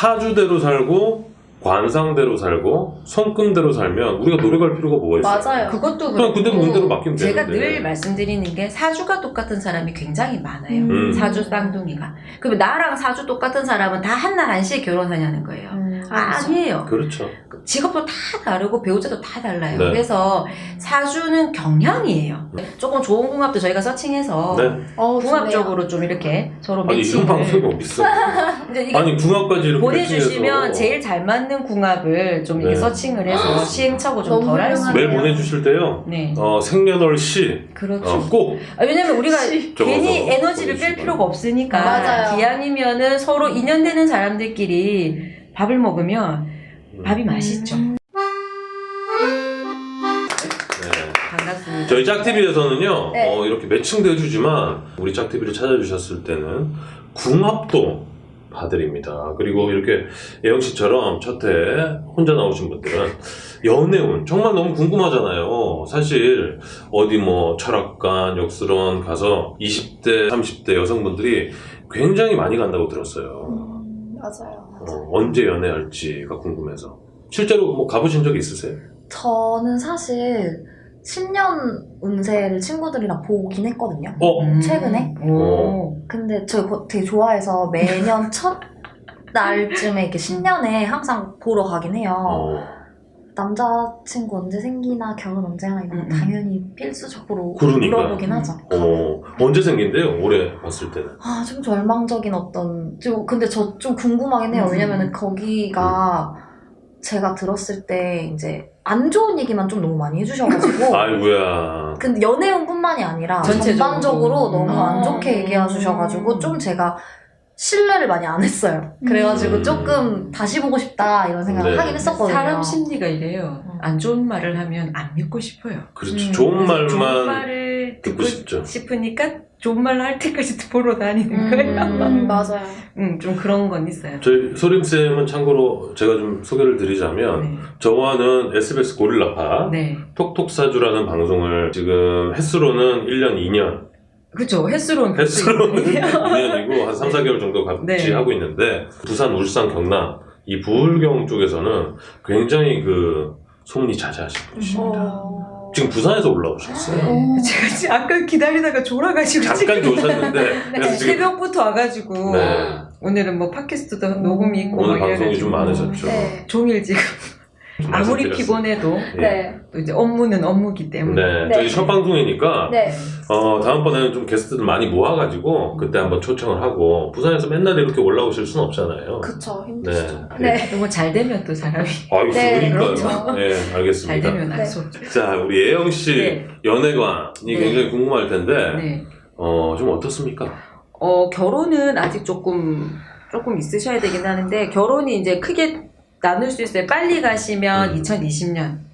사주대로 살고 관상대로 살고 손금대로 살면 우리가 노래 갈 필요가 뭐가 있어요? 맞아요. 그것도 그냥 그렇고 그대로 운대로 맡기면 제가 되는데. 늘 말씀드리는 게 사주가 똑같은 사람이 굉장히 많아요. 사주 쌍둥이가. 그러면 나랑 사주 똑같은 사람은 다 한날 한시에 결혼하냐는 거예요. 아니에요. 그렇죠. 직업도 다 다르고 배우자도 다 달라요. 네. 그래서 사주는 경향이에요. 조금 좋은 궁합도 저희가 서칭해서 네. 궁합적으로 좀 이렇게 서로 아니 이런 방송이 매칭을 어딨어? 이제 이게 아니 궁합까지 이렇게 보내주시면 매칭해서. 제일 잘 맞는 궁합을 좀 이렇게 네. 서칭을 해서 시행착오 좀 너무 덜 할 수 훌륭하네요. 메일 있어요. 보내주실 때요. 네. 생년월시 그렇죠. 꼭 왜냐면 우리가 괜히 적어서 에너지를 뺄 보내주시면. 필요가 없으니까 맞아요. 기왕이면은 서로 인연되는 사람들끼리 밥을 먹으면 밥이 맛있죠. 네. 반갑습니다. 저희 짝TV에서는요 네. 이렇게 매칭도 해주지만 우리 짝TV를 찾아주셨을 때는 궁합도 봐드립니다. 그리고 이렇게 예영씨처럼 첫 해 혼자 나오신 분들은 연애운 정말 너무 궁금하잖아요. 사실 어디 뭐 철학관, 역술원 가서 20대, 30대 여성분들이 굉장히 많이 간다고 들었어요. 맞아요. 언제 연애할지가 궁금해서. 실제로 뭐 가보신 적 있으세요? 저는 사실 10년 운세를 친구들이랑 보긴 했거든요. 최근에? 오. 근데 저 그거 되게 좋아해서 매년 첫 날쯤에 이렇게 신년에 항상 보러 가긴 해요. 남자친구 언제 생기나 결혼 언제 하나 이런 거 당연히 필수적으로 그러니까. 물어보긴 하죠. 언제 생긴대요? 올해 봤을 때는. 아, 좀 절망적인 근데 저 좀 궁금하긴 해요. 왜냐면은 거기가 제가 들었을 때 이제 안 좋은 얘기만 좀 너무 많이 해주셔가지고. 아이고야. 근데 연애운뿐만이 아니라 전체적으로. 전반적으로 너무 안 좋게 얘기해 주셔가지고 좀 제가 신뢰를 많이 안 했어요. 그래가지고 조금 다시 보고 싶다 이런 생각을 네. 하긴 했었거든요. 사람 심리가 이래요. 안 좋은 말을 하면 안 믿고 싶어요. 그렇죠. 좋은 말만 좋은 말을 듣고 싶죠. 싶으니까 좋은 말 할 때까지 보러 다니는 거예요. 맞아요. 좀 그런 건 있어요. 저희 소림쌤은 참고로 제가 좀 소개를 드리자면 네. 저와는 SBS 고릴라파 네. 톡톡사주라는 방송을 지금 횟수로는 1년 2년 그렇죠. 횟수로는 횟수로는 2년이고 한 3, 4개월 정도 같이 네. 하고 있는데 부산, 울산, 경남 이 부울경 쪽에서는 굉장히 그 소문이 자자하신 분이십니다. 지금 부산에서 올라오셨어요. 제가 지금 아까 기다리다가 졸아가지고 잠깐 지금 오셨는데 그래서 지금 새벽부터 와가지고 네. 오늘은 뭐 팟캐스트도 녹음이 있고 오늘 뭐 방송이 이래가지고 좀 많으셨죠. 네. 종일 지금 좀 아무리 말씀드렸어요. 피곤해도 예. 네. 또 이제 업무는 업무기 때문에 네, 네. 저희 첫 방송이니까 네. 다음번에는 좀 게스트들 많이 모아가지고 그때 한번 초청을 하고 부산에서 맨날 이렇게 올라오실 수는 없잖아요. 그쵸. 네. 힘드시죠. 네. 너무 잘 되면 또 사람이 아유, 네, 그러니까요. 그렇죠. 네, 잘 알겠습니다. 되면 안 네. 쏘죠. 자, 우리 예영 씨 네. 연애관이 네. 굉장히 궁금할 텐데 네. 좀 어떻습니까? 결혼은 아직 조금 있으셔야 되긴 하는데 결혼이 이제 크게 나눌 수 있어요. 빨리 가시면 2020년.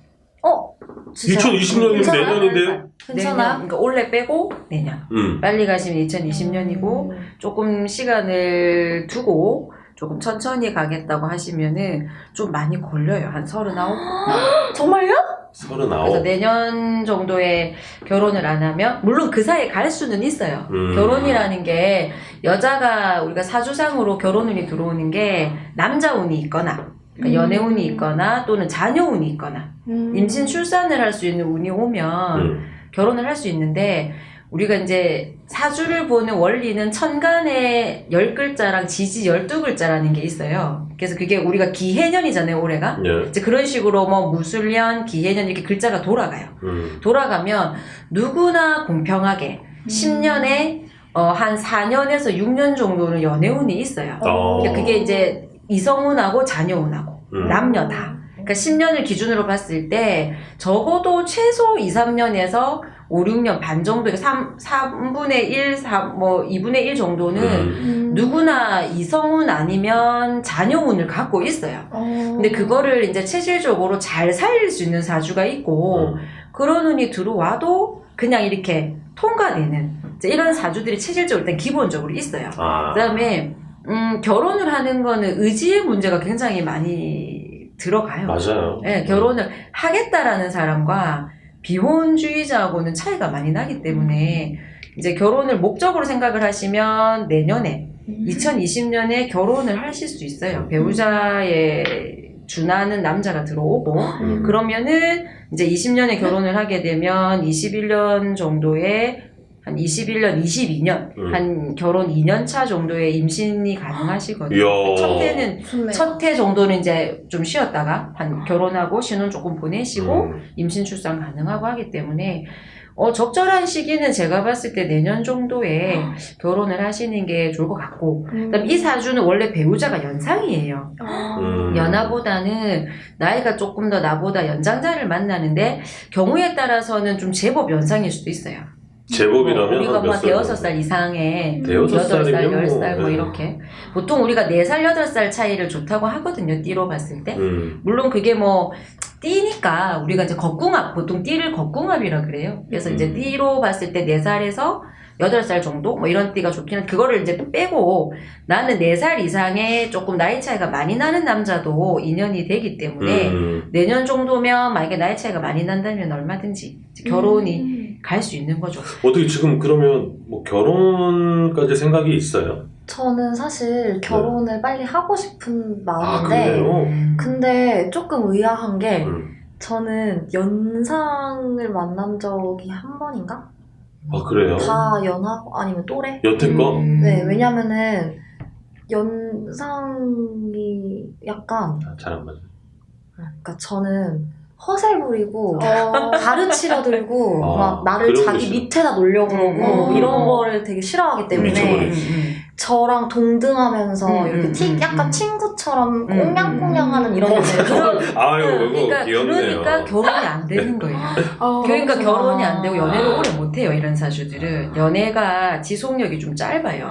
2020년이면 내년인데요? 괜찮아요? 그러니까 올해 빼고 내년. 빨리 가시면 2020년이고 조금 시간을 두고 조금 천천히 가겠다고 하시면은 좀 많이 걸려요. 한 39. 정말요? 39. 그래서 내년 정도에 결혼을 안 하면 물론 그 사이에 갈 수는 있어요. 결혼이라는 게 여자가 우리가 사주상으로 결혼운이 들어오는 게 남자운이 있거나 그러니까 연애운이 있거나 또는 자녀운이 있거나 임신 출산을 할 수 있는 운이 오면 결혼을 할 수 있는데 우리가 이제 사주를 보는 원리는 천간에 10글자랑 지지 12글자라는 게 있어요. 그래서 그게 우리가 기해년이잖아요, 올해가. 예. 이제 그런 식으로 뭐 무술년, 기해년 이렇게 글자가 돌아가요. 돌아가면 누구나 공평하게 10년에 한 4년에서 6년 정도는 연애운이 있어요. 그러니까 그게 이제 이성운하고 자녀운하고 남녀 다. 그러니까 10년을 기준으로 봤을 때 적어도 최소 2, 3년에서 5, 6년 반 정도, 3분의 1, 2분의 1 정도는 누구나 이성운 아니면 자녀운을 갖고 있어요. 근데 그거를 이제 체질적으로 잘 살릴 수 있는 사주가 있고 그런 운이 들어와도 그냥 이렇게 통과되는 이제 이런 사주들이 체질적으로 일단 기본적으로 있어요. 그 다음에 결혼을 하는 거는 의지의 문제가 굉장히 많이 들어가요. 맞아요. 네, 결혼을 하겠다라는 사람과 비혼주의자하고는 차이가 많이 나기 때문에 이제 결혼을 목적으로 생각을 하시면 내년에 2020년에 결혼을 하실 수 있어요. 배우자에 준하는 남자가 들어오고 그러면은 이제 20년에 결혼을 하게 되면 21년 정도의 한 21년, 22년 한 결혼 2년 차 정도의 임신이 가능하시거든요. 이야. 첫 해 정도는 이제 좀 쉬었다가 한 결혼하고 신혼 조금 보내시고 임신 출산 가능하고 하기 때문에 적절한 시기는 제가 봤을 때 내년 정도에 결혼을 하시는 게 좋을 것 같고 그다음 이 사주는 원래 배우자가 연상이에요. 연하보다는 나이가 조금 더 나보다 연장자를 만나는데 경우에 따라서는 좀 제법 연상일 수도 있어요. 제법이라면 우리가 한 뭐 몇 살? 대여섯 살 이상에 대여섯 8살, 살이면 10살 뭐 네. 이렇게 보통 우리가 4살, 8살 차이를 좋다고 하거든요. 띠로 봤을 때. 물론 그게 뭐 띠니까 우리가 이제 겁궁합, 보통 띠를 겁궁합이라 그래요. 그래서 이제 띠로 봤을 때 4살에서 8살 정도? 뭐 이런 띠가 좋긴 한데 그거를 이제 빼고 나는 4살 이상의 조금 나이 차이가 많이 나는 남자도 인연이 되기 때문에 내년 정도면 만약에 나이 차이가 많이 난다면 얼마든지 결혼이 갈 수 있는 거죠. 어떻게 지금 그러면 뭐 결혼까지 생각이 있어요? 저는 사실 결혼을 빨리 하고 싶은 아, 마음인데 그래요? 근데 조금 의아한 게 음. 저는 연상을 만난 적이 한 번인가? 아, 그래요? 다 연하고 아니면 또래? 여태껏? 네, 왜냐면은 연상이 약간 잘 안 맞아요. 그러니까 저는 허세 부리고 가르치려 들고 아, 막 나를 그런 게 자기 싫어. 밑에다 놓으려고 그러고 음. 이런 거를 되게 싫어하기 때문에 미쳐버리지. 저랑 동등하면서 이렇게 약간 친구처럼 꽁냥꽁냥하는 이런 애들 아유, 이거 귀엽네요. 그러니까 결혼이 안 되는 거예요. 그러니까 그렇구나. 결혼이 안 되고 연애를 오래 못 해요. 이런 사주들은 연애가 지속력이 좀 짧아요.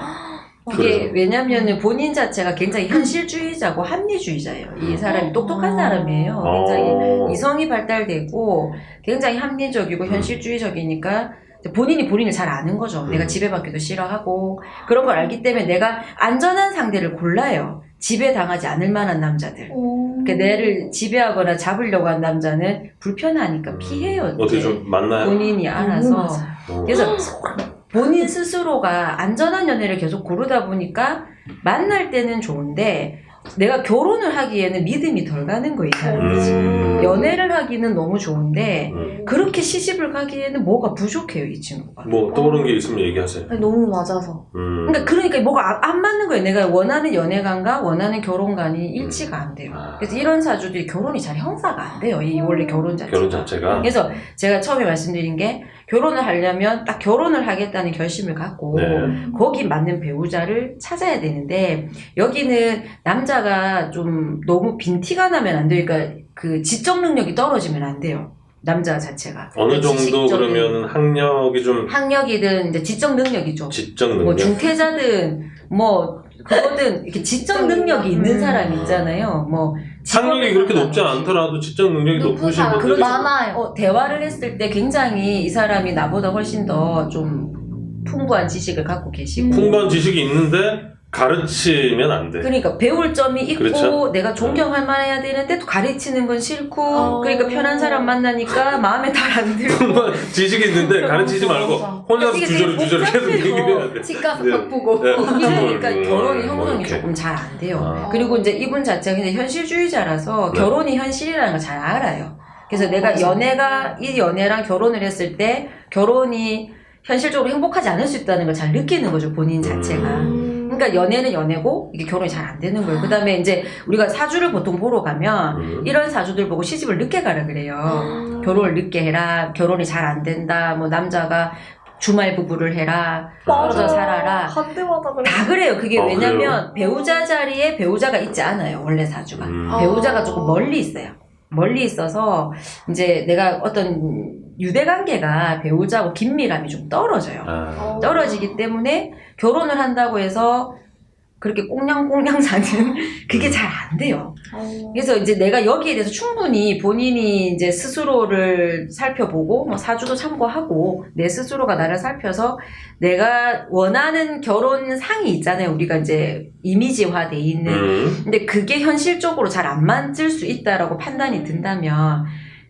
이게 그래요? 왜냐면은 본인 자체가 굉장히 현실주의자고 합리주의자예요. 이 사람이 똑똑한 사람이에요. 굉장히 이성이 발달되고 굉장히 합리적이고 현실주의적이니까 본인이 본인을 잘 아는 거죠. 내가 지배받기도 싫어하고 그런 걸 알기 때문에 내가 안전한 상대를 골라요. 지배당하지 않을 만한 남자들. 그러니까 내를 지배하거나 잡으려고 한 남자는 불편하니까 피해요. 어떻게 좀 맞나요? 본인이 알아서. 그래서 어. 본인 스스로가 안전한 연애를 계속 고르다 보니까 만날 때는 좋은데 내가 결혼을 하기에는 믿음이 덜 가는 거예요, 이 사람이. 연애를 하기는 너무 좋은데 그렇게 시집을 가기에는 뭐가 부족해요, 이 친구가. 뭐 떠오른 게 있으면 얘기하세요. 아니, 너무 맞아서 그러니까 뭐가 안 맞는 거예요. 내가 원하는 연애관과 원하는 결혼관이 일치가 안 돼요. 그래서 이런 사주들이 결혼이 잘 형사가 안 돼요. 이 원래 결혼 자체가. 결혼 자체가. 그래서 제가 처음에 말씀드린 게 결혼을 하려면 딱 결혼을 하겠다는 결심을 갖고 네. 거기 맞는 배우자를 찾아야 되는데 여기는 남자가 좀 너무 빈티가 나면 안 돼요. 그러니까 그 지적 능력이 떨어지면 안 돼요. 남자 자체가. 어느 정도 지식적인 그러면 학력이 좀 학력이든 이제 지적 능력이죠. 지적 능력. 뭐 중퇴자든 뭐 그거든 이렇게 지적 능력이 있는 사람 있잖아요. 뭐 학력이 그렇게 높지 않더라도 지적 능력이 높으신 사람 분들이 많아요. 대화를 했을 때 굉장히 이 사람이 나보다 훨씬 더 좀 풍부한 지식을 갖고 계시고 풍부한 지식이 있는데 가르치면 안 돼. 그러니까 배울 점이 있고 그렇죠? 내가 존경할 만해야 되는데 또 가르치는 건 싫고 그러니까 편한 사람 만나니까 마음에 잘 안 들고 풍부한 지식이 있는데 가르치지 말고 혼자서 이게 주저를 되게 계속 복잡해요. 얘기해야 돼. 집 가서 네. 밥 보고 네. 그러니까 결혼이 뭐 형성이 이렇게. 조금 잘 안 돼요. 아. 그리고 이제 이분 자체가 근데 현실주의자라서 네. 결혼이 현실이라는 걸 잘 알아요. 그래서 내가 이 연애랑 결혼을 했을 때 결혼이 현실적으로 행복하지 않을 수 있다는 걸 잘 느끼는 거죠, 본인 자체가. 그러니까 연애는 연애고 이게 결혼이 잘 안 되는 거예요. 그다음에 이제 우리가 사주를 보통 보러 가면 이런 사주들 보고 시집을 늦게 가라 그래요. 결혼을 늦게 해라. 결혼이 잘 안 된다. 뭐 남자가 주말 부부를 해라. 떨어져 살아라. 갈 때마다 그래. 다 그래요. 그게 아, 왜냐면 배우자 자리에 배우자가 있지 않아요. 원래 사주가. 배우자가 조금 멀리 있어요. 멀리 있어서 이제 내가 어떤 유대관계가 배우자하고 긴밀함이 좀 떨어져요. 아. 떨어지기 때문에 결혼을 한다고 해서 그렇게 꽁냥꽁냥 사는 그게 잘 안 돼요. 그래서 이제 내가 여기에 대해서 충분히 본인이 이제 스스로를 살펴보고 뭐 사주도 참고하고 내 스스로가 나를 살펴서 내가 원하는 결혼 상이 있잖아요. 우리가 이제 이미지화돼 있는. 근데 그게 현실적으로 잘 안 맞을 수 있다라고 판단이 든다면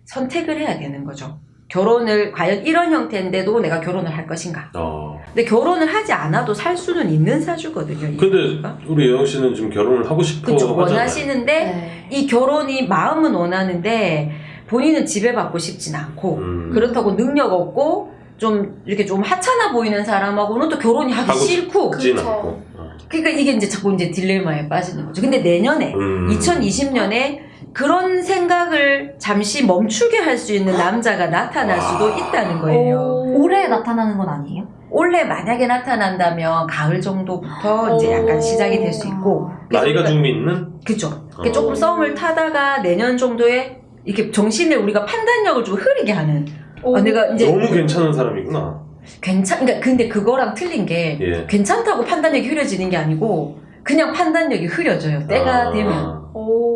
선택을 해야 되는 거죠. 결혼을 과연 이런 형태인데도 내가 결혼을 할 것인가. 근데 결혼을 하지 않아도 살 수는 있는 사주거든요. 이 근데 사주가. 우리 예영 씨는 지금 결혼을 하고 싶어 그쵸, 하잖아요. 원하시는데 네. 이 결혼이 마음은 원하는데 본인은 지배받고 싶진 않고 그렇다고 능력 없고 좀 이렇게 좀 하찮아 보이는 사람하고는 또 결혼이 하기 하고 싫고 싶진 그쵸. 않고. 그러니까 이게 이제 자꾸 이제 딜레마에 빠지는 거죠. 근데 내년에 2020년에 그런 생각을 잠시 멈추게 할 수 있는 남자가 나타날 수도 있다는 거예요. 올해 나타나는 건 아니에요? 올해 만약에 나타난다면 가을 정도부터 이제 약간 시작이 될 수 있고 나이가 우리가- 좀 있는? 그쵸. 조금 썸을 타다가 내년 정도에 이렇게 정신을 우리가 판단력을 좀 흐리게 하는 내가 이제 너무 괜찮은 사람이구나. 그러니까 근데 그거랑 틀린 게 예. 괜찮다고 판단력이 흐려지는 게 아니고 그냥 판단력이 흐려져요. 때가 되면.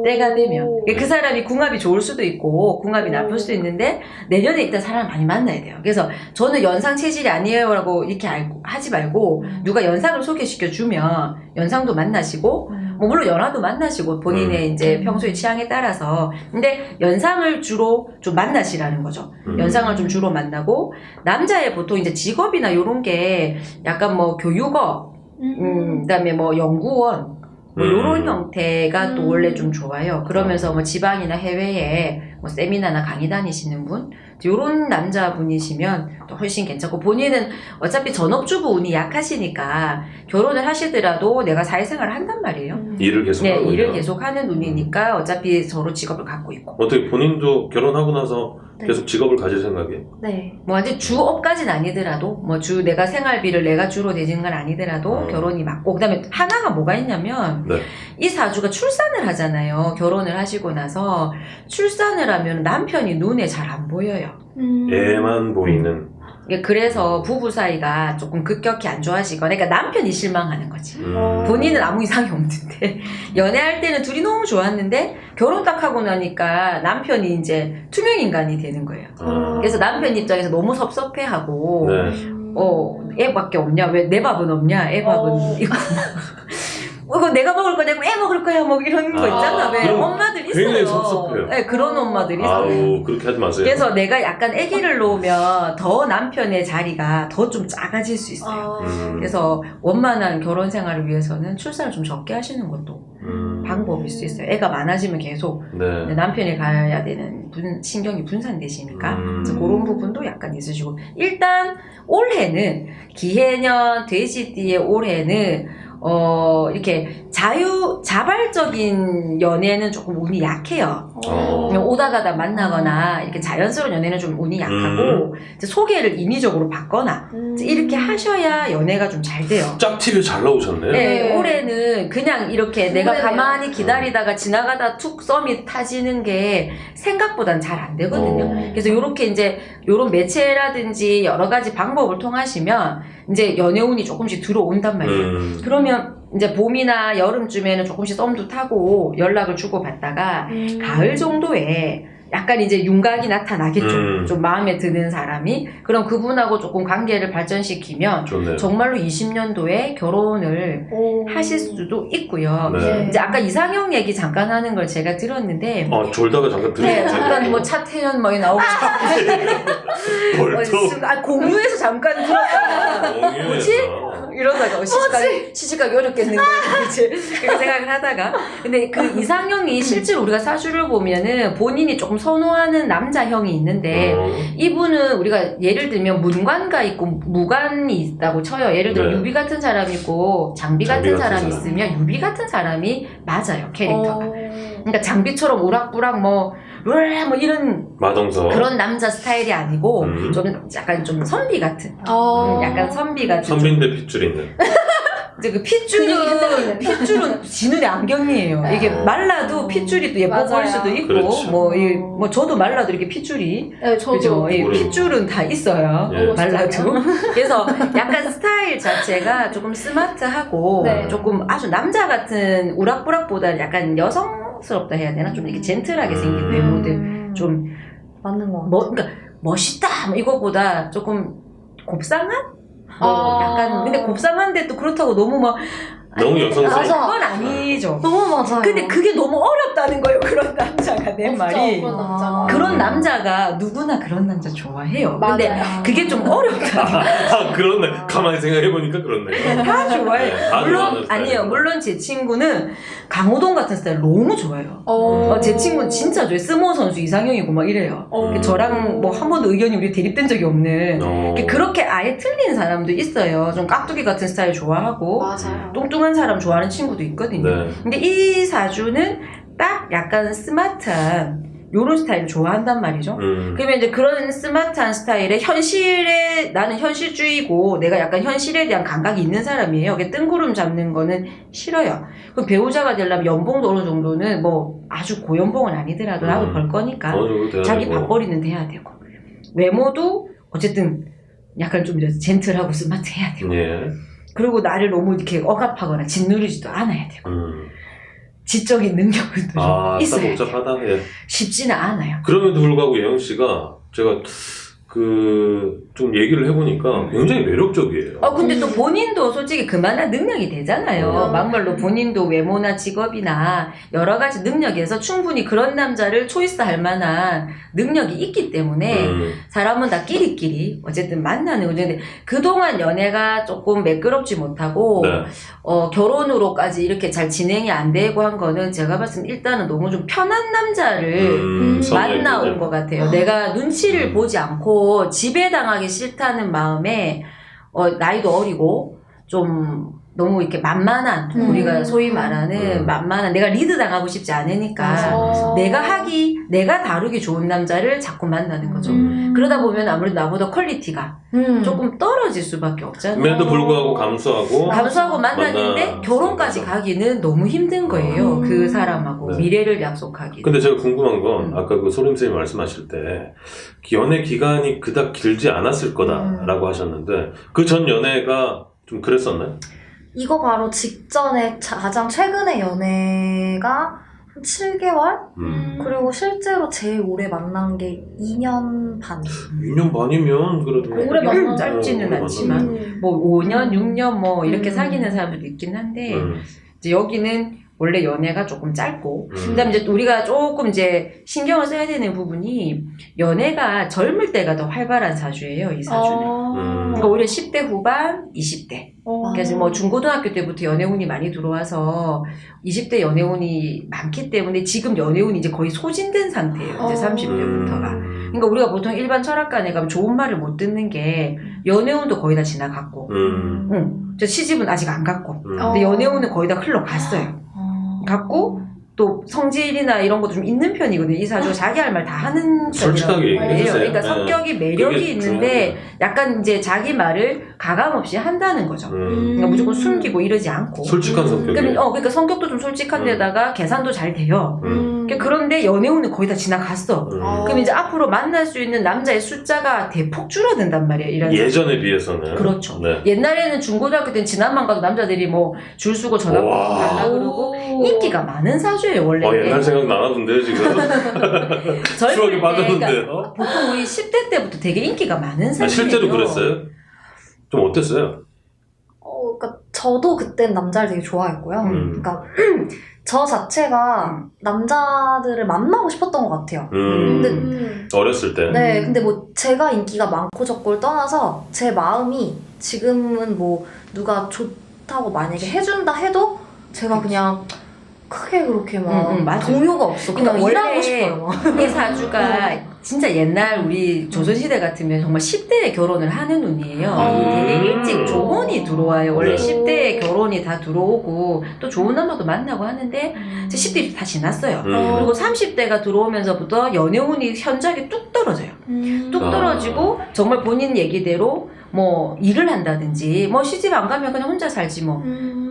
때가 되면 그 사람이 궁합이 좋을 수도 있고 궁합이 나쁠 수도 있는데 내년에 일단 사람을 많이 만나야 돼요. 그래서 저는 연상 체질이 아니에요 라고 이렇게 하지 말고 누가 연상을 소개시켜 주면 연상도 만나시고 뭐 물론 연하도 만나시고 본인의 이제 평소의 취향에 따라서 근데 연상을 주로 좀 만나시라는 거죠. 연상을 좀 주로 만나고 남자의 보통 이제 직업이나 이런 게 약간 뭐 교육업 그다음에 뭐 연구원 뭐 이런 형태가 또 원래 좀 좋아요. 그러면서 뭐 지방이나 해외에 뭐 세미나나 강의 다니시는 분 이런 남자분이시면 또 훨씬 괜찮고 본인은 어차피 전업주부 운이 약하시니까 결혼을 하시더라도 내가 사회생활을 한단 말이에요. 일을 계속 네, 하고 일을 있냐. 계속 하는 운이니까 어차피 서로 직업을 갖고 있고 어떻게 본인도 결혼하고 나서 네. 계속 직업을 가질 생각이에요? 네. 뭐 아직 주업까지는 아니더라도 뭐 내가 생활비를 내가 주로 내지는 건 아니더라도 결혼이 맞고 그다음에 하나가 뭐가 있냐면 네. 이 사주가 출산을 하잖아요. 결혼을 하시고 나서 출산을 하면 남편이 눈에 잘 안 보여요. 애만 보이는. 그래서 부부 사이가 조금 급격히 안 좋아지거나 그러니까 남편이 실망하는 거지. 음. 본인은 아무 이상이 없는데 연애할 때는 둘이 너무 좋았는데 결혼 딱 하고 나니까 남편이 이제 투명 인간이 되는 거예요. 그래서 남편 입장에서 너무 섭섭해하고 네. 애밖에 없냐? 왜 내 밥은 없냐? 애 밥은 있고 이거 내가 먹을 거냐? 애 먹을 거야? 뭐 이런 거 있잖아. 왜 그럼 엄마들 있어요. 굉장히 섭섭해요. 네, 그런 엄마들이 있어요. 아우 그렇게 하지 마세요. 그래서 내가 약간 아기를 놓으면 더 남편의 자리가 더 좀 작아질 수 있어요. 그래서 원만한 결혼 생활을 위해서는 출산을 좀 적게 하시는 것도 방법일 수 있어요. 애가 많아지면 계속 네. 남편이 가야 되는 신경이 분산되시니까 그래서 그런 부분도 약간 있으시고 일단 올해는 기해년 돼지띠의 올해는 이렇게 자발적인 연애는 조금 운이 약해요. 그냥 오다 가다 만나거나 이렇게 자연스러운 연애는 좀 운이 약하고 이제 소개를 인위적으로 받거나 이제 이렇게 하셔야 연애가 좀 잘 돼요. 짝TV에 잘 나오셨네요. 네, 올해는 그냥 이렇게 내가 올해네요. 가만히 기다리다가 지나가다 툭 썸이 타지는 게 생각보단 잘 안 되거든요. 그래서 요렇게 이제 요런 매체라든지 여러 가지 방법을 통하시면 이제 연애운이 조금씩 들어온단 말이에요. 그러면 이제 봄이나 여름쯤에는 조금씩 썸도 타고 연락을 주고받다가 가을 정도에 약간 이제 윤곽이 나타나겠죠. 좀 마음에 드는 사람이. 그럼 그분하고 조금 관계를 발전시키면 좋네요. 정말로 20년도에 결혼을 하실 수도 있고요. 네. 이제 아까 이상형 얘기 잠깐 하는 걸 제가 들었는데 졸다가 잠깐 네, 들었어요. 잠깐 뭐 차태현 뭐 나오고 벌써 공유에서 잠깐 들었다가 뭐지? 이러다가 시집가기 어렵겠는데 이제 그렇게 생각을 하다가 근데 그 이상형이 실제로 우리가 사주를 보면은 본인이 조금 선호하는 남자형이 있는데 이분은 우리가 예를 들면 문관가 있고 무관이 있다고 쳐요. 예를 들어 네. 유비 같은 사람이 있고 장비 같은 사람이 있으면 유비 같은 사람이 맞아요. 캐릭터가. 그러니까 장비처럼 오락부락 뭐 이런 마동석 그런 남자 스타일이 아니고 좀 약간 좀 선비 같은 약간 선비 같은 선비인데 핏줄 있는. 이제 그 핏줄은 지눈의 안경이에요. 이게 말라도 핏줄이 또 예뻐 보일 맞아요. 수도 있고 그렇죠. 뭐 저도 말라도 이렇게 핏줄이 네, 저도. 그죠? 이 우리- 핏줄은 다 있어요. 예. 말라도. 그래서 약간 스타일 자체가 조금 스마트하고 네. 조금 아주 남자 같은 우락부락보다 약간 여성스럽다 해야 되나? 좀 이렇게 젠틀하게 생긴 외모들 좀 맞는 것 같아요. 그러니까 멋있다 뭐 이거보다 조금 곱상한? 약간 근데 곱상한데 또 그렇다고 너무 막 너무 여성스러워. 맞아. 그건 아니죠. 너무 맞아요. 근데 그게 너무 어렵다는 거예요. 그런 남자가 내 말이. 그런 남자가. 그런 남자가 누구나 그런 남자 좋아해요. 근데 맞아요. 그게 좀 어렵다. 아, 그렇네. 가만히 생각해보니까 그렇네. 다 좋아해. 네, 다 물론 좋아하는 아니에요. 스타일이구나. 물론 제 친구는 강호동 같은 스타일 너무 좋아해요. 제 친구는 진짜 좋아해. 스모 선수 이상형이고 막 이래요. 저랑 뭐 한 번도 의견이 우리 대립된 적이 없는. 그렇게 아예 틀린 사람도 있어요. 좀 깍두기 같은 스타일 좋아하고 맞아요. 뚱뚱한 사람 좋아하는 친구도 있거든요. 네. 근데 이 사주는 딱 약간 스마트한 요런 스타일을 좋아한단 말이죠. 그러면 이제 그런 스마트한 스타일의 현실에, 나는 현실주의고 내가 약간 현실에 대한 감각이 있는 사람이에요. 뜬구름 잡는 거는 싫어요. 그럼 배우자가 되려면 연봉도 어느 정도는 뭐 아주 고연봉은 아니더라도 나도 벌 거니까 어느 정도 돼야 자기 되고. 밥벌이는 돼야 되고, 외모도 어쨌든 약간 좀 이제 젠틀하고 스마트해야 되고, 예. 그리고 나를 너무 이렇게 억압하거나 짓누르지도 않아야 되고, 지적인 능력은 좀 아, 딱 있어야 돼요. 복잡하다. 예. 쉽지는 않아요. 그럼에도 불구하고 예영 씨가 제가 좀 얘기를 해보니까 굉장히 매력적이에요. 근데 또 본인도 솔직히 그만한 능력이 되잖아요. 막말로 본인도 외모나 직업이나 여러 가지 능력에서 충분히 그런 남자를 초이스할 만한 능력이 있기 때문에 사람은 다 끼리끼리 어쨌든 만나는 거죠. 근데 그동안 연애가 조금 매끄럽지 못하고 네. 결혼으로까지 이렇게 잘 진행이 안 되고 한 거는 제가 봤을 때 일단은 너무 좀 편한 남자를 만나온 것 같아요. 내가 눈치를 보지 않고 지배당하기 싫다는 마음에 나이도 어리고 좀 너무 이렇게 만만한, 우리가 소위 말하는 만만한, 내가 리드 당하고 싶지 않으니까 내가 다루기 좋은 남자를 자꾸 만나는 거죠. 그러다 보면 아무래도 나보다 퀄리티가 조금 떨어질 수밖에 없잖아요. 그럼에도 불구하고 감수하고 만났는데 만나- 결혼까지 가기는 너무 힘든 거예요. 그 사람하고 네. 미래를 약속하기. 근데 제가 궁금한 건 아까 그 소림쌤이 말씀하실 때 연애 기간이 그닥 길지 않았을 거다라고 하셨는데 그 전 연애가 좀 그랬었나요? 이거 바로 직전에 가장 최근의 연애가 한 7개월? 그리고 실제로 제일 오래 만난 게 2년 반. 2년 반이면 그래도 오래 만났네. 짧지는 오래 않지만 뭐 5년, 6년 뭐 이렇게 사귀는 사람들도 있긴 한데 이제 여기는 원래 연애가 조금 짧고 그다음에 이제 우리가 조금 이제 신경을 써야 되는 부분이 연애가 젊을 때가 더 활발한 사주예요, 이 사주는. 그러니까 오히려 10대 후반, 20대. 그래서 뭐 중고등학교 때부터 연애운이 많이 들어와서 20대 연애운이 많기 때문에 지금 연애운이 이제 거의 소진된 상태예요. 이제 30대부터가. 그러니까 우리가 보통 일반 철학관에 가면 좋은 말을 못 듣는 게 연애운도 거의 다 지나갔고, 저 시집은 아직 안 갔고, 근데 연애운은 거의 다 흘러갔어요. 갔고 또 성질이나 이런 것도 좀 있는 편이거든요. 이 사주 자기 할 말 다 하는 솔직하게 편이라고 얘기해주세요. 그러니까 네. 성격이 매력이 그게 있는데 약간 이제 자기 말을 가감 없이 한다는 거죠. 그러니까 무조건 숨기고 이러지 않고. 솔직한 성격이. 그러니까 성격도 좀 솔직한 데다가 계산도 잘 돼요. 그런데 연애운은 거의 다 지나갔어. 그럼 이제 앞으로 만날 수 있는 남자의 숫자가 대폭 줄어든단 말이에요. 이런 예전에 비해서는. 그렇죠. 네. 옛날에는 중고등학교 때는 지난만 가도 남자들이 뭐 줄 서고 전화번호 와. 달라 그러고 인기가 많은 사주예요 원래. 옛날 생각 나나 본데요 지금. 추억이 빠졌는데요. 보통 우리 10대 때부터 되게 인기가 많은 사주예요. 실제로 그랬어요? 좀 어땠어요? 그러니까 저도 그땐 남자를 되게 좋아했고요. 그러니까 저 자체가 남자들을 만나고 싶었던 것 같아요. 근데 어렸을 때. 네, 근데 뭐 제가 인기가 많고 적고를 떠나서 제 마음이 지금은 뭐 누가 좋다고 만약에 해준다 해도 제가 그냥 크게 그렇게 막 맞아. 동요가 없어. 그냥 그러니까 일하고 원래 싶어요. 이 사주가 진짜 옛날 우리 조선시대 같으면 정말 10대에 결혼을 하는 운이에요. 되게 일찍 조혼이 들어와요. 원래 네. 10대에 결혼이 다 들어오고 또 좋은 남자도 만나고 하는데 이제 10대 다 지났어요. 그리고 30대가 들어오면서부터 연애운이 현저하게 뚝 떨어져요. 뚝 떨어지고 정말 본인 얘기대로 뭐 일을 한다든지 뭐 시집 안 가면 그냥 혼자 살지 뭐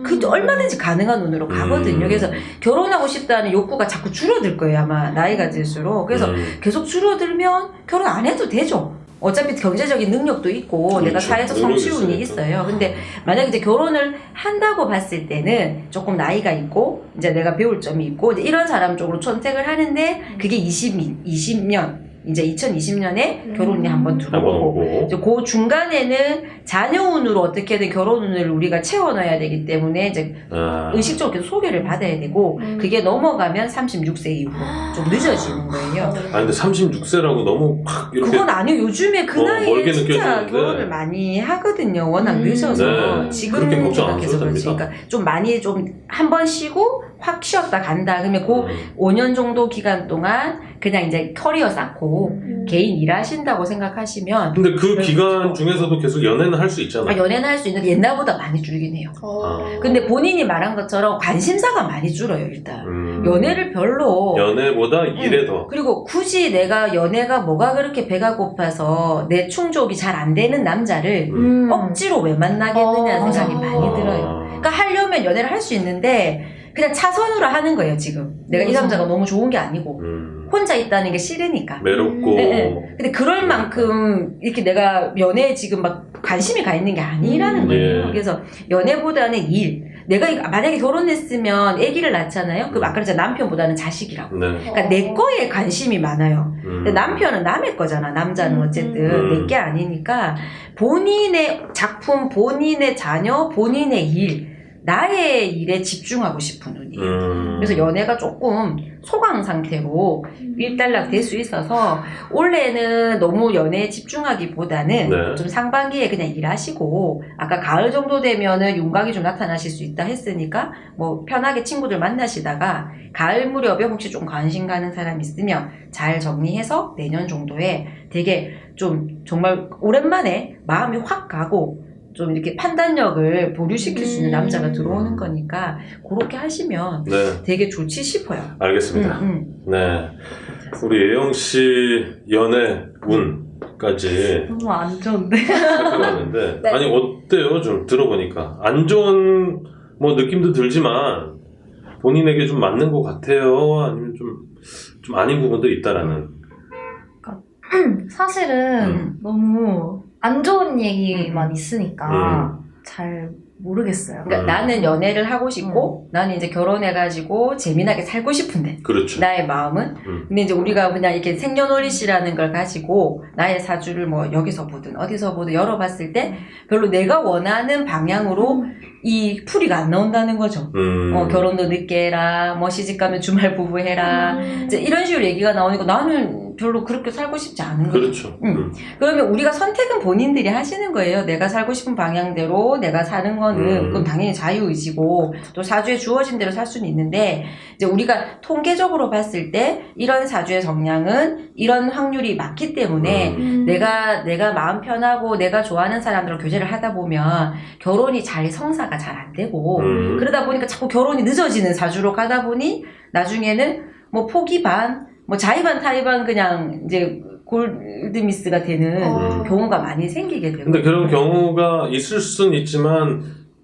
그 얼마든지 가능한 운으로 가거든요. 그래서 결혼하고 싶다는 욕구가 자꾸 줄어들 거예요 아마 나이가 들수록. 그래서 계속 줄어들면 결혼 안 해도 되죠. 어차피 경제적인 능력도 있고 그렇죠. 내가 사회적 성취운이 있으니까. 있어요. 근데 만약에 이제 결혼을 한다고 봤을 때는 조금 나이가 있고 이제 내가 배울 점이 있고 이제 이런 사람 쪽으로 선택을 하는데 그게 20년 이제 2020년에 결혼이 한번 한번 들어오고 오고. 이제 그 중간에는 자녀운으로 어떻게든 결혼운을 우리가 채워넣어야 되기 때문에 이제 아. 의식적으로 계속 소개를 받아야 되고 그게 넘어가면 36세 이후로 좀 늦어지는 거예요. 아 근데 36세라고 너무 확 이렇게 그건 아니에요. 요즘에 그 나이에 멀게 진짜 느껴지는데. 결혼을 많이 하거든요. 워낙 늦어서 네. 지금 그렇게 걱정 안 생각해서 하셔도 그렇지. 됩니다. 그러니까 좀 많이 좀 한 번 쉬고 확 쉬었다 간다. 그러면 그 5년 정도 기간 동안 그냥 이제 커리어 쌓고 개인 일하신다고 생각하시면 근데 그 네, 기간 그렇죠. 중에서도 계속 연애는 할 수 있잖아요. 연애는 할 수 있는데 옛날보다 많이 줄긴 해요. 아. 근데 본인이 말한 것처럼 관심사가 많이 줄어요, 일단. 연애를 별로. 연애보다 일에 더. 그리고 굳이 내가 연애가 뭐가 그렇게 배가 고파서 내 충족이 잘 안 되는 남자를 억지로 왜 만나겠느냐는 생각이 많이 들어요. 그러니까 하려면 연애를 할 수 있는데 그냥 차선으로 하는 거예요, 지금. 내가 이 남자가 너무 좋은 게 아니고. 혼자 있다는 게 싫으니까. 외롭고. 근데 그럴 만큼 이렇게 내가 연애에 지금 막 관심이 가 있는 게 아니라는 거예요. 예. 그래서 연애보다는 일. 내가 만약에 결혼했으면 아기를 낳잖아요. 그럼 아까 그랬잖아. 남편보다는 자식이라고. 네. 그러니까 내 거에 관심이 많아요. 근데 남편은 남의 거잖아. 남자는 어쨌든 내 게 아니니까 본인의 작품, 본인의 자녀, 본인의 일, 나의 일에 집중하고 싶은 눈이에요. 그래서 연애가 조금 소강 상태로 일단락 될 수 있어서 올해는 너무 연애에 집중하기보다는 네. 좀 상반기에 그냥 일하시고 아까 가을 정도 되면은 윤곽이 좀 나타나실 수 있다 했으니까 뭐 편하게 친구들 만나시다가 가을 무렵에 혹시 좀 관심 가는 사람 있으면 잘 정리해서 내년 정도에 되게 좀 정말 오랜만에 마음이 확 가고 좀 이렇게 판단력을 보류시킬 수 있는 남자가 들어오는 거니까 그렇게 하시면 네. 되게 좋지 싶어요. 알겠습니다. 네. 우리 예영 씨 연애 운까지 너무 안 좋은데. 살펴봤는데 네. 아니 어때요? 좀 들어보니까 안 좋은 뭐 느낌도 들지만 본인에게 좀 맞는 것 같아요? 아니면 좀 아닌 부분도 있다라는. 사실은 너무 안 좋은 얘기만 있으니까 잘 모르겠어요. 그러니까 나는 연애를 하고 싶고 나는 이제 결혼해가지고 재미나게 살고 싶은데 그렇죠. 나의 마음은 근데 이제 우리가 그냥 이렇게 생년월일이라는 걸 가지고 나의 사주를 뭐 여기서 보든 어디서 보든 열어봤을 때 별로 내가 원하는 방향으로 이 풀이가 안 나온다는 거죠. 결혼도 늦게 해라, 뭐 시집가면 주말 부부 해라, 이제 이런 식으로 얘기가 나오니까 나는 별로 그렇게 살고 싶지 않은 거죠. 그렇죠. 그러면 우리가 선택은 본인들이 하시는 거예요. 내가 살고 싶은 방향대로 내가 사는 거는 그건 당연히 자유의지고 또 사주에 주어진 대로 살 수는 있는데 이제 우리가 통계적으로 봤을 때 이런 사주의 성향은 이런 확률이 많기 때문에 내가 마음 편하고 내가 좋아하는 사람들과 교제를 하다 보면 결혼이 잘 성사가 잘 안 되고 그러다 보니까 자꾸 결혼이 늦어지는 사주로 가다 보니 나중에는 뭐 포기 반 뭐 자의 반 타의 반 그냥 이제 골드미스가 되는 경우가 많이 생기게 되고. 근데 그런 경우가 있을 수는 있지만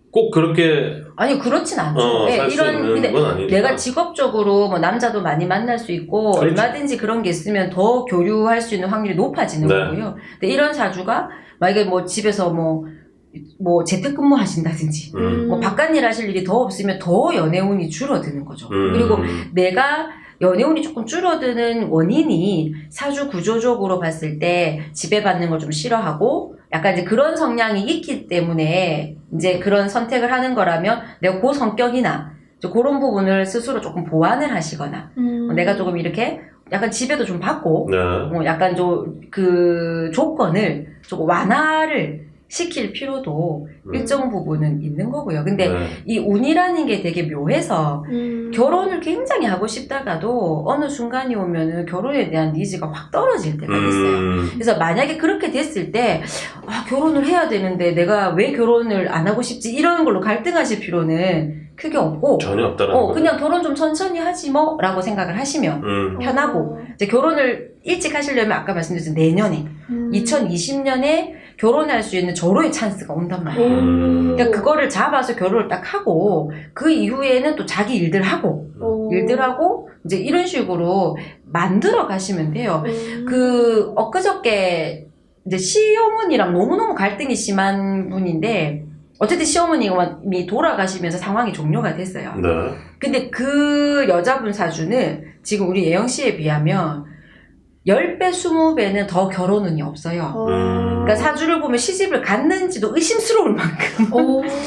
꼭 그렇게 아니 그렇진 않죠. 살 수 있는 근데 건 아니니까. 내가 직업적으로 뭐 남자도 많이 만날 수 있고 그렇죠. 얼마든지 그런 게 있으면 더 교류할 수 있는 확률이 높아지는 네. 거고요. 근데 이런 사주가 만약에 뭐 집에서 뭐 재택근무 하신다든지 뭐 바깥 일 하실 일이 더 없으면 더 연애운이 줄어드는 거죠. 그리고 내가 연애운이 조금 줄어드는 원인이 사주 구조적으로 봤을 때 지배받는 걸 좀 싫어하고 약간 이제 그런 성향이 있기 때문에 이제 그런 선택을 하는 거라면 내가 그 성격이나 그런 부분을 스스로 조금 보완을 하시거나 내가 조금 이렇게 약간 지배도 좀 받고 네. 약간 그 조건을 조금 완화를 시킬 필요도 일정 부분은 있는 거고요. 근데 네. 이 운이라는 게 되게 묘해서 결혼을 굉장히 하고 싶다가도 어느 순간이 오면은 결혼에 대한 니즈가 확 떨어질 때가 있어요. 그래서 만약에 그렇게 됐을 때 결혼을 해야 되는데 내가 왜 결혼을 안 하고 싶지 이런 걸로 갈등하실 필요는 크게 없고 전혀 없다라는 거죠. 그냥 결혼 좀 천천히 하지 뭐 라고 생각을 하시면 편하고 이제 결혼을 일찍 하시려면 아까 말씀드린 내년에 2020년에 결혼할 수 있는 절호의 찬스가 온단 말이에요. 그러니까 그거를 잡아서 결혼을 딱 하고 그 이후에는 또 자기 일들 하고 이제 이런 식으로 만들어 가시면 돼요. 그 엊그저께 이제 시어머니랑 너무너무 갈등이 심한 분인데 어쨌든 시어머님이 돌아가시면서 상황이 종료가 됐어요. 네. 근데 그 여자분 사주는 지금 우리 예영 씨에 비하면 10배, 20배는 더 결혼운이 없어요. 그러니까 사주를 보면 시집을 갔는지도 의심스러울 만큼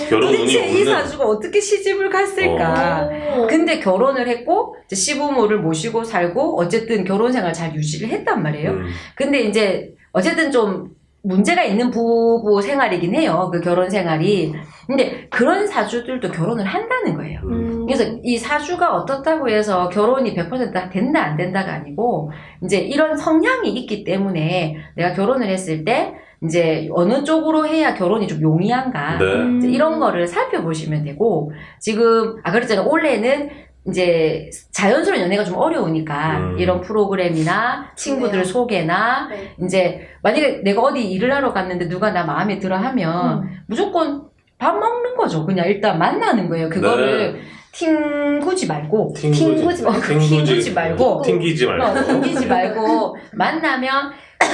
결혼 운이 도대체 이 없는. 사주가 어떻게 시집을 갔을까. 근데 결혼을 했고 이제 시부모를 모시고 살고 어쨌든 결혼 생활 잘 유지를 했단 말이에요. 근데 이제 어쨌든 좀 문제가 있는 부부 생활이긴 해요. 그 결혼 생활이. 근데 그런 사주들도 결혼을 한다는 거예요. 그래서 이 사주가 어떻다고 해서 결혼이 100% 된다 안 된다가 아니고 이제 이런 성향이 있기 때문에 내가 결혼을 했을 때 이제 어느 쪽으로 해야 결혼이 좀 용이한가 네. 이제 이런 거를 살펴보시면 되고 지금 그랬잖아요. 올해는 이제 자연스러운 연애가 좀 어려우니까 이런 프로그램이나 친구들 소개나 네. 이제 만약에 내가 어디 일을 하러 갔는데 누가 나 마음에 들어 하면 무조건 밥 먹는 거죠. 그냥 일단 만나는 거예요. 그거를 튕구지 말고 튕기지 말고 튕기지 말고. 튕기지 말고 만나면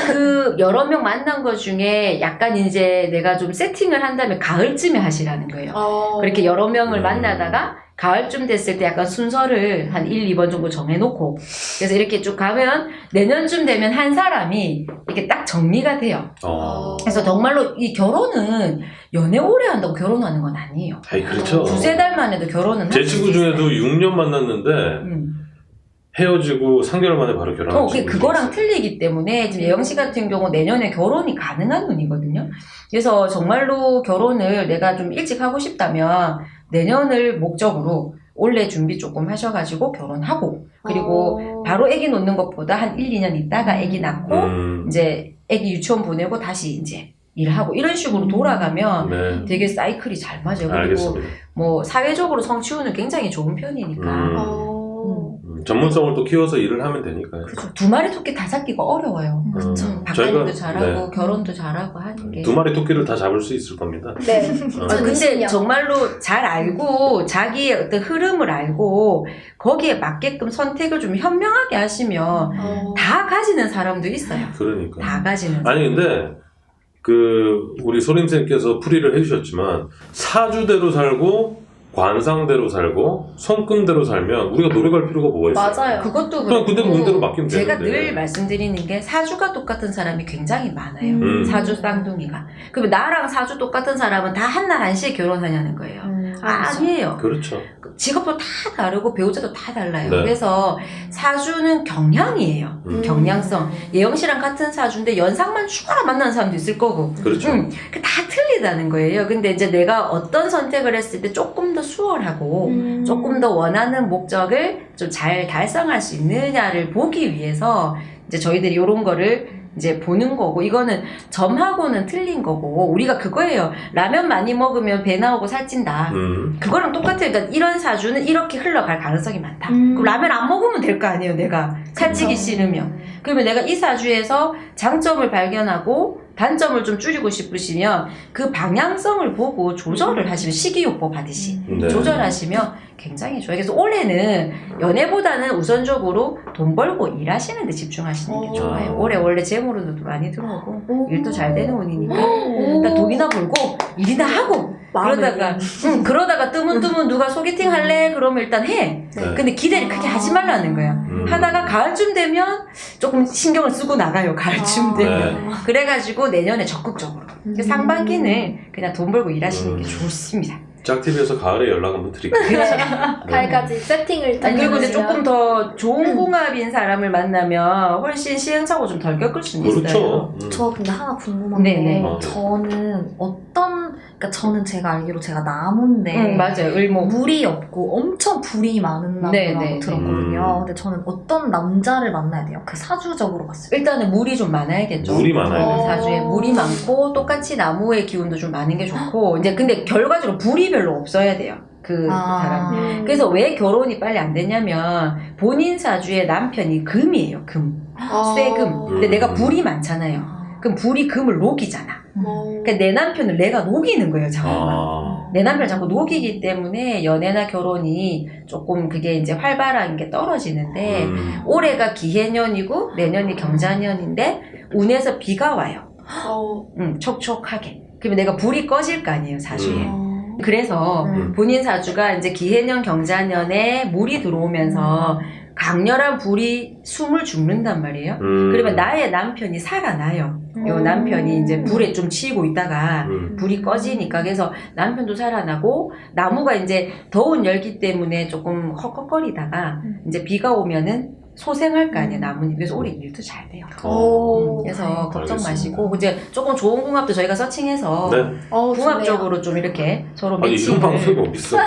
그 여러 명 만난 것 중에 약간 이제 내가 좀 세팅을 한다면 가을쯤에 하시라는 거예요. 그렇게 여러 명을 만나다가 가을쯤 됐을 때 약간 순서를 한 1, 2번 정도 정해놓고 그래서 이렇게 쭉 가면 내년쯤 되면 한 사람이 이렇게 딱 정리가 돼요. 그래서 정말로 이 결혼은 연애 오래 한다고 결혼하는 건 아니에요. 아이, 그렇죠. 두세 달만 해도 결혼은 제 할수 친구 있어요. 중에도 6년 만났는데 헤어지고 3개월 만에 바로 결혼한 친구도 그거랑 있어요. 틀리기 때문에 지금 예영 씨 같은 경우 내년에 결혼이 가능한 운이거든요. 그래서 정말로 결혼을 내가 좀 일찍 하고 싶다면 내년을 목적으로 올해 준비 조금 하셔가지고 결혼하고 그리고 바로 아기 놓는 것보다 한 1, 2년 있다가 아기 낳고 이제 아기 유치원 보내고 다시 이제 일하고 이런 식으로 돌아가면 네. 되게 사이클이 잘 맞아요. 그리고 알겠습니다. 뭐 사회적으로 성취후는 굉장히 좋은 편이니까 전문성을 또 키워서 일을 하면 되니까요. 그렇죠. 두 마리 토끼 다 잡기가 어려워요. 그쵸. 박사님도 잘하고 결혼도 잘하고 하는 게. 두 마리 토끼를 다 잡을 수 있을 겁니다. 네. 근데 정말로 잘 알고 자기의 어떤 흐름을 알고 거기에 맞게끔 선택을 좀 현명하게 하시면 다 가지는 사람도 있어요. 그러니까. 다 가지는. 아니 근데 우리 소림쌤께서 풀이를 해주셨지만 사주대로 살고 관상대로 살고 손금대로 살면 우리가 노래 갈 필요가 뭐가 있어요? 맞아요. 그것도 그냥 그대로 문대로 맡기면 제가 되는데. 늘 말씀드리는 게 사주가 똑같은 사람이 굉장히 많아요. 사주 쌍둥이가. 그러면 나랑 사주 똑같은 사람은 다 한날 한시에 결혼하냐는 거예요. 아니에요. 그렇죠. 직업도 다 다르고 배우자도 다 달라요. 네. 그래서 사주는 경향이에요. 경향성. 예영 씨랑 같은 사주인데 연상만 추가로 만나는 사람도 있을 거고. 그렇죠. 다 틀리다는 거예요. 근데 이제 내가 어떤 선택을 했을 때 조금 더 수월하고 조금 더 원하는 목적을 좀 잘 달성할 수 있느냐를 보기 위해서 이제 저희들이 이런 거를 이제 보는 거고 이거는 점하고는 틀린 거고 우리가 그거예요. 라면 많이 먹으면 배 나오고 살찐다. 그거랑 똑같아요. 그러니까 이런 사주는 이렇게 흘러갈 가능성이 많다. 그럼 라면 안 먹으면 될 거 아니에요. 내가 살찌기 싫으면. 그러면 내가 이 사주에서 장점을 발견하고 단점을 좀 줄이고 싶으시면 그 방향성을 보고 조절을 하시면 식이요법 하듯이 네. 조절하시면 굉장히 좋아요. 그래서 올해는 연애보다는 우선적으로 돈 벌고 일하시는 데 집중하시는 게 좋아요. 올해 원래 재물도 많이 들어오고 일도 잘 되는 운이니까 일단 돈이나 벌고 일이나 하고 그러다가 뜨문뜨문 누가 소개팅 할래? 그러면 일단 해. 네. 근데 기대를 크게 하지 말라는 거야. 하다가 가을쯤 되면 조금 신경을 쓰고 나가요. 가을쯤 되면. 네. 그래가지고 내년에 적극적으로 상반기는 그냥 돈 벌고 일하시는 게 좋습니다. 짝TV에서 가을에 연락 한번 드릴게요. 가을까지 세팅을 일단 그리고 이제 해주시면. 조금 더 좋은 궁합인 사람을 만나면 훨씬 시행착오 좀 덜 겪을 수는 있어요. 그렇죠. 저 근데 하나 궁금한 네네. 게 저는 그러니까 저는 제가 알기로 제가 나무인데 맞아요. 을목. 물이 없고 엄청 불이 많은 네네. 나무라고 들었거든요. 근데 저는 어떤 남자를 만나야 돼요? 그 사주적으로 봤을 때. 일단은 물이 좀 많아야겠죠. 물이 많아야 돼요. 사주에 물이 많고 똑같이 나무의 기운도 좀 많은 게 좋고 이제 근데 결과적으로 불이 별로 없어야 돼요. 그 사람. 그래서 왜 결혼이 빨리 안 되냐면 본인 사주의 남편이 금이에요. 금. 쇠금. 근데 내가 불이 많잖아요. 그럼 불이 금을 녹이잖아. 그러니까 내 남편을 내가 녹이는 거예요. 자꾸. 내 남편을 자꾸 녹이기 때문에 연애나 결혼이 조금 그게 이제 활발한 게 떨어지는데 올해가 기해년이고 내년이 경자년인데 운에서 비가 와요. 촉촉하게. 그러면 내가 불이 꺼질 거 아니에요. 사주에. 그래서 본인 사주가 이제 기해년 경자년에 물이 들어오면서 강렬한 불이 숨을 죽는단 말이에요. 그러면 나의 남편이 살아나요. 요 남편이 이제 불에 좀 치이고 있다가 불이 꺼지니까 그래서 남편도 살아나고 나무가 이제 더운 열기 때문에 조금 헉헉거리다가 이제 비가 오면은 소생할 거 아니에요, 나무님. 그래서 올해 일도 잘 돼요. 그래서 걱정 알겠습니다. 마시고 이제 조금 좋은 궁합도 저희가 서칭해서 네. 궁합적으로 좀 이렇게 서로 아니 이런 방송이 매칭을 어딨어?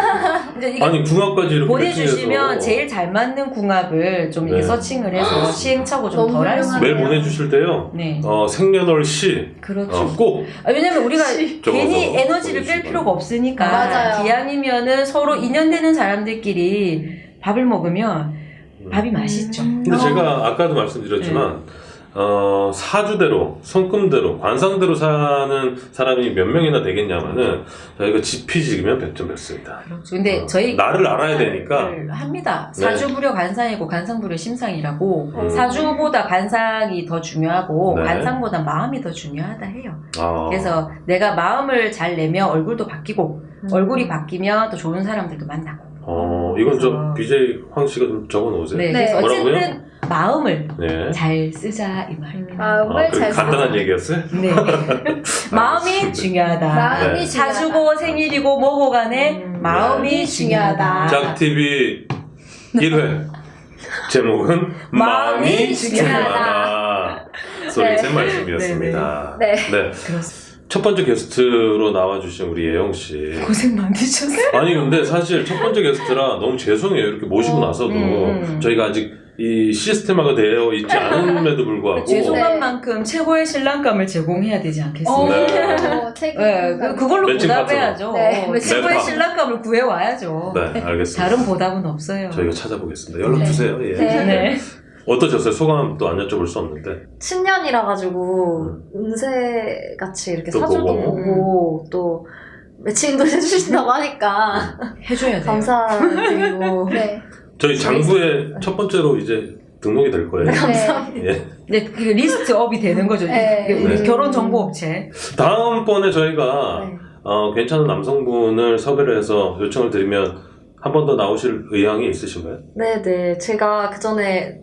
이제 이게 아니 궁합까지 이렇게 보내주시면 매칭해서. 제일 잘 맞는 궁합을 좀 이렇게 네. 서칭을 해서 시행착오 좀 너무 덜 할 수 훌륭하네요. 메일 있어요. 보내주실 때요. 네, 생년월시 그렇죠. 꼭 왜냐면 우리가 적어서 괜히 에너지를 뺄 보내주시기 필요가 없으니까 맞아요. 기왕이면은 서로 인연되는 사람들끼리 밥을 먹으면 밥이 맛있죠. 근데 제가 아까도 말씀드렸지만 사주대로, 손금대로, 관상대로 사는 사람이 몇 명이나 되겠냐면은 저희가 지피지기면 100점 뱉습니다. 그렇죠. 근데 저희 나를 알아야 되니까. 합니다. 네. 사주부려 관상이고 관상부려 심상이라고 음. 사주보다 관상이 더 중요하고 네. 관상보다 마음이 더 중요하다 해요. 아, 그래서 내가 마음을 잘 내면 얼굴도 바뀌고 얼굴이 바뀌면 또 좋은 사람들도 만나고. 이건 좀 BJ 황 씨가 좀 적어 놓으세요. 네, 네. 그래서 뭐라고요? 어쨌든 마음을 네. 잘 쓰자 이 말입니다. 마음을 그렇게 잘 간단한 쓰자. 얘기였어요? 네. 마음이 중요하다. 마음이 네. 중요하다. 사주고 생일이고 뭐고 간에 마음이 네. 중요하다. 짝TV 1회 제목은 마음이 중요하다. 소리샘 말씀이었습니다. 네. 그렇습니다. 첫 번째 게스트로 나와주신 우리 예영 씨. 고생 많으셨어요. 아니 근데 사실 첫 번째 게스트라 너무 죄송해요. 이렇게 모시고 나서도 저희가 아직 이 시스템화가 되어 있지 않음에도 불구하고 죄송한 네. 만큼 최고의 신랑감을 제공해야 되지 않겠습니까? 책임. 네, 그걸로 매칭 보답해야죠. 파트너. 네, 매칭 최고의 파트너. 신랑감을 구해와야죠. 네 알겠습니다. 다른 보답은 없어요. 저희가 찾아보겠습니다. 연락 네. 주세요. 예. 네. 네. 어떠셨어요? 소감도 안 여쭤볼 수 없는데. 신년이라 가지고 운세 같이 이렇게 또 사주도 보고. 보고 또 매칭도 해주신다고 하니까 해줘야 돼요. 감사드리고 네. 저희 장부에 첫 번째로 이제 등록이 될 거예요. 감사합니다. 예. 네, 그 리스트업이 되는 거죠. 네. 이게 우리 네. 결혼 정보 업체. 다음번에 저희가 네. 괜찮은 남성분을 섭외를 해서 요청을 드리면 한 번 더 나오실 의향이 있으신가요? 네네 제가 그 전에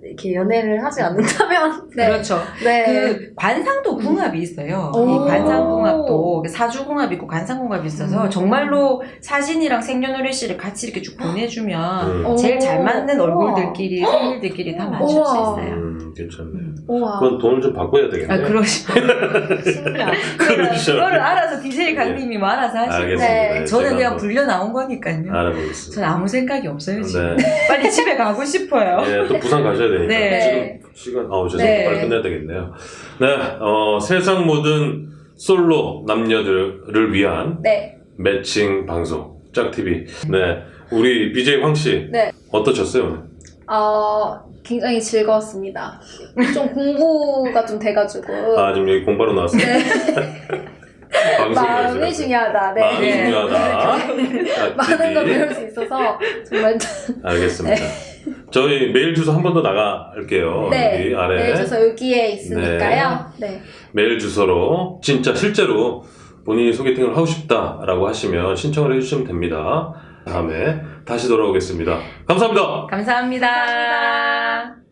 이렇게 연애를 하지 않는다면 네. 그렇죠. 네. 그 관상도 궁합이 있어요. 오. 이 관상궁합도 사주궁합이 있고 관상궁합이 있어서 정말로 사진이랑 생년월일시를 같이 이렇게 쭉 보내주면 제일 잘 맞는 얼굴들끼리 생일들끼리 다 맞출 수 우와. 있어요. 괜찮네. 우와 그건 돈을 좀 바꿔야 되겠네요. 그러시죠. 신기하다. 그러셔. 그거를 알아서 DJ 강님이 뭐 알아서 하시고 알겠습니다. 네. 저는 제가 그냥 한번 불려 나온 거니까요. 알아보겠습니다. 전 아무 생각이 없어요 지금. 네. 빨리 집에 가고 싶어요. 예, 또 부산 가셔야 되니까 네. 지금 시간 죄송합니다. 네. 빨리 끝내야 되겠네요. 네, 세상 모든 솔로 남녀들을 위한 네. 매칭 방송 짝TV. 네, 우리 BJ 황 씨 네. 어떠셨어요 오늘? 굉장히 즐거웠습니다. 좀 공부가 좀 돼가지고 지금 여기 공부하러 나왔어요. 네. 방송 마음이 가시라고. 중요하다. 네. 마음이 네. 중요하다. 많은 거 짝TV. 배울 수 있어서 정말 알겠습니다. 저희 메일 주소 한 번 더 나갈게요. 네. 여기 아래 네, 그래서 여기에 있으니까요. 네. 메일 주소로 진짜 실제로 본인이 소개팅을 하고 싶다라고 하시면 신청을 해주시면 됩니다. 다음에 다시 돌아오겠습니다. 감사합니다. 감사합니다. 감사합니다.